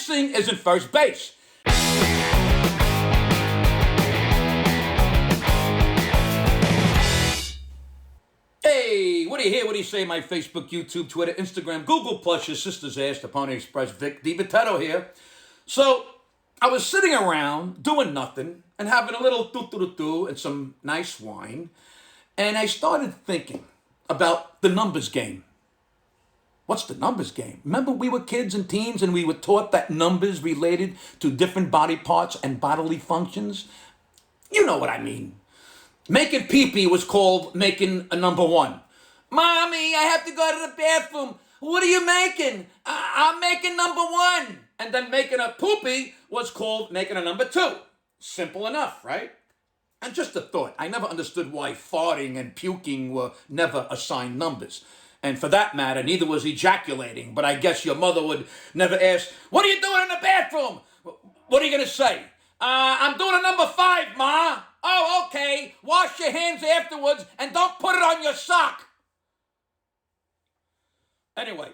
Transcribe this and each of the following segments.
kissing isn't first base. Hey, what do you hear? What do you say? My Facebook, YouTube, Twitter, Instagram, Google Plus, your sister's ass, the Pony Express, Vic Dibitetto here. So, I was sitting around doing nothing and having a little do and some nice wine, and I started thinking about the numbers game. What's the numbers game? Remember we were kids and teens and we were taught that numbers related to different body parts and bodily functions? You know what I mean. Making pee-pee was called making a number one. Mommy, I have to go to the bathroom. What are you making? I'm making number one. And then making a poopy was called making a number two. Simple enough, right? And just a thought, I never understood why farting and puking were never assigned numbers. And for that matter, neither was ejaculating. But I guess your mother would never ask, what are you doing in the bathroom? What are you going to say? I'm doing a number 5, Ma. Oh, okay. Wash your hands afterwards and don't put it on your sock. Anyway,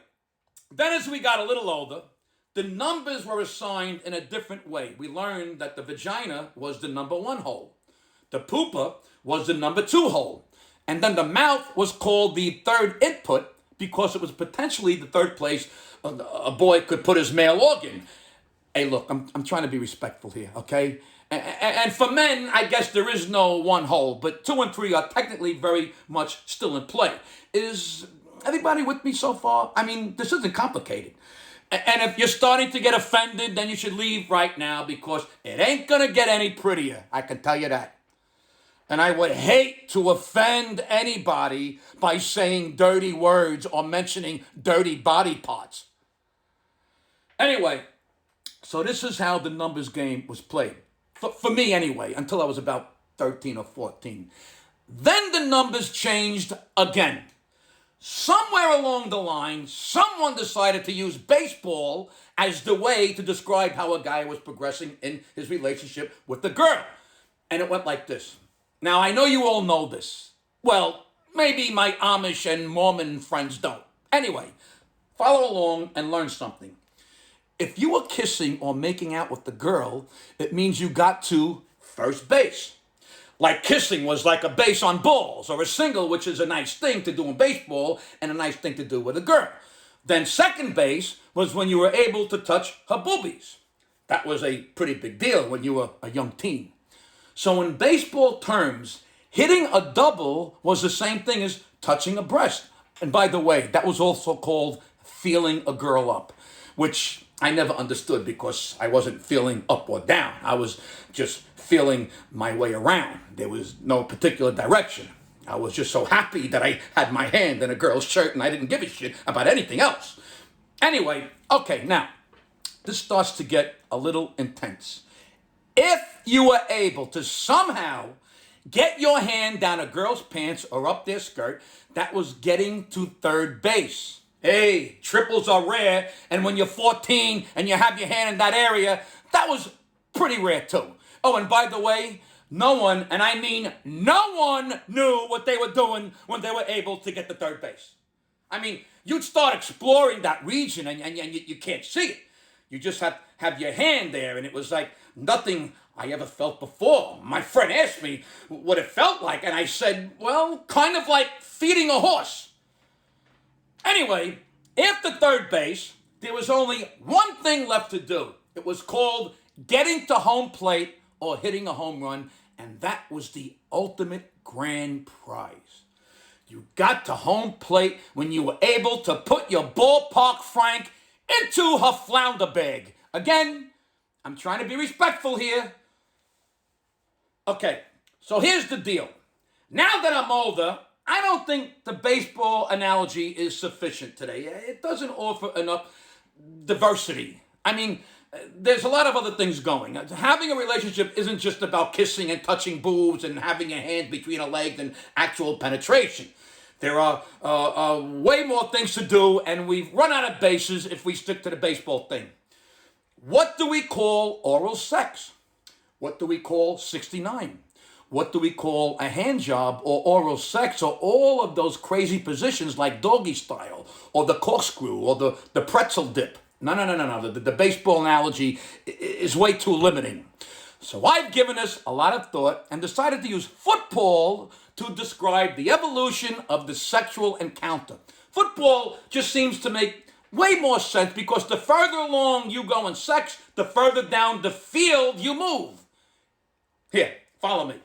then as we got a little older, the numbers were assigned in a different way. We learned that the vagina was the number 1 hole. The pooper was the number 2 hole. And then the mouth was called the third input because it was potentially the third place a boy could put his male organ. Hey, look, I'm trying to be respectful here, okay? And for men, I guess there is no 1 hole, but 2 and 3 are technically very much still in play. Is everybody with me so far? I mean, this isn't complicated. And if you're starting to get offended, then you should leave right now because it ain't gonna get any prettier, I can tell you that. And I would hate to offend anybody by saying dirty words or mentioning dirty body parts. Anyway, so this is how the numbers game was played. For me anyway, until I was about 13 or 14. Then the numbers changed again. Somewhere along the line, someone decided to use baseball as the way to describe how a guy was progressing in his relationship with the girl. And it went like this. Now, I know you all know this. Well, maybe my Amish and Mormon friends don't. Anyway, follow along and learn something. If you were kissing or making out with the girl, it means you got to first base. Like kissing was like a base on balls, or a single, which is a nice thing to do in baseball and a nice thing to do with a girl. Then second base was when you were able to touch her boobies. That was a pretty big deal when you were a young teen. So in baseball terms, hitting a double was the same thing as touching a breast. And by the way, that was also called feeling a girl up, which I never understood because I wasn't feeling up or down. I was just feeling my way around. There was no particular direction. I was just so happy that I had my hand in a girl's shirt and I didn't give a shit about anything else. Anyway, okay, now, this starts to get a little intense. If you were able to somehow get your hand down a girl's pants or up their skirt, that was getting to third base. Hey, triples are rare, and when you're 14 and you have your hand in that area, that was pretty rare too. Oh, and by the way, no one, and I mean no one, knew what they were doing when they were able to get to third base. I mean, you'd start exploring that region and you can't see it. You just have your hand there, and it was like nothing I ever felt before. My friend asked me what it felt like, and I said, well, kind of like feeding a horse. Anyway, after third base, there was only one thing left to do. It was called getting to home plate or hitting a home run, and that was the ultimate grand prize. You got to home plate when you were able to put your ballpark Frank into her flounder bag. Again, I'm trying to be respectful here. Okay, so here's the deal. Now that I'm older, I don't think the baseball analogy is sufficient today. It doesn't offer enough diversity. I mean, there's a lot of other things going. Having a relationship isn't just about kissing and touching boobs and having a hand between a leg and actual penetration. There are way more things to do, and we've run out of bases if we stick to the baseball thing. What do we call oral sex? What do we call 69? What do we call a hand job or oral sex or all of those crazy positions like doggy style or the corkscrew or the pretzel dip? No. The baseball analogy is way too limiting. So I've given this a lot of thought and decided to use football to describe the evolution of the sexual encounter. Football just seems to make way more sense because the further along you go in sex, the further down the field you move. Here, follow me.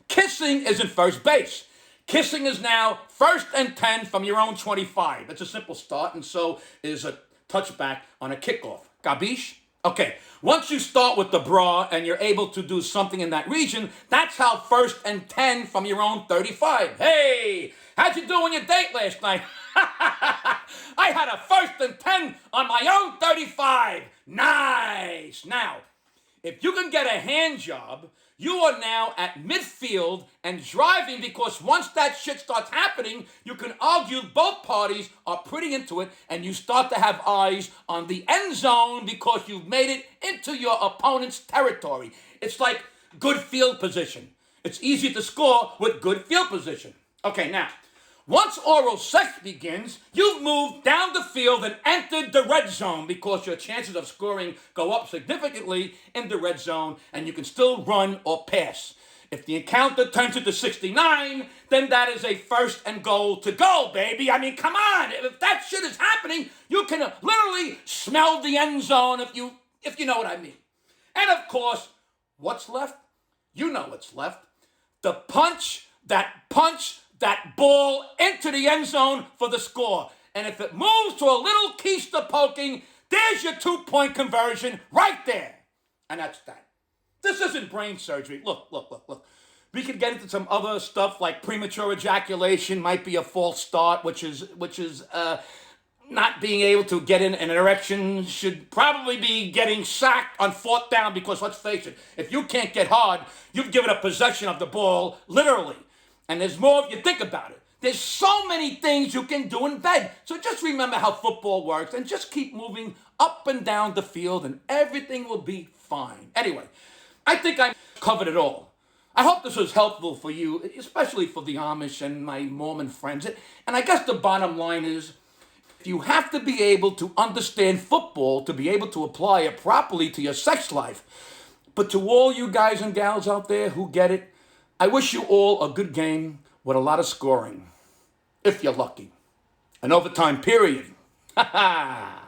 Kissing isn't first base. Kissing is now 1st and 10 from your own 25. That's a simple start, and so is a touchback on a kickoff. Gabish? Okay, once you start with the bra and you're able to do something in that region, that's how 1st and 10 from your own 35. Hey, how'd you do on your date last night? I had a 1st and 10 on my own 35. Nice. Now, if you can get a hand job, you are now at midfield and driving because once that shit starts happening, you can argue both parties are pretty into it and you start to have eyes on the end zone because you've made it into your opponent's territory. It's like good field position. It's easy to score with good field position. Okay, now, once oral sex begins, you've moved down the field and entered the red zone because your chances of scoring go up significantly in the red zone and you can still run or pass. If the encounter turns into 69, then that is a 1st and goal to go, baby. I mean, come on. If that shit is happening, you can literally smell the end zone if you know what I mean. And of course, what's left? You know what's left. The punch that ball into the end zone for the score. And if it moves to a little keister poking, there's your 2-point conversion right there. And that's that. This isn't brain surgery. Look. We could get into some other stuff like premature ejaculation might be a false start, which is not being able to get in an erection should probably be getting sacked on 4th down because let's face it, if you can't get hard, you've given up possession of the ball, literally. And there's more if you think about it. There's so many things you can do in bed. So just remember how football works and just keep moving up and down the field and everything will be fine. Anyway, I think I covered it all. I hope this was helpful for you, especially for the Amish and my Mormon friends. And I guess the bottom line is, you have to be able to understand football to be able to apply it properly to your sex life. But to all you guys and gals out there who get it, I wish you all a good game with a lot of scoring, if you're lucky. An overtime period. Ha ha!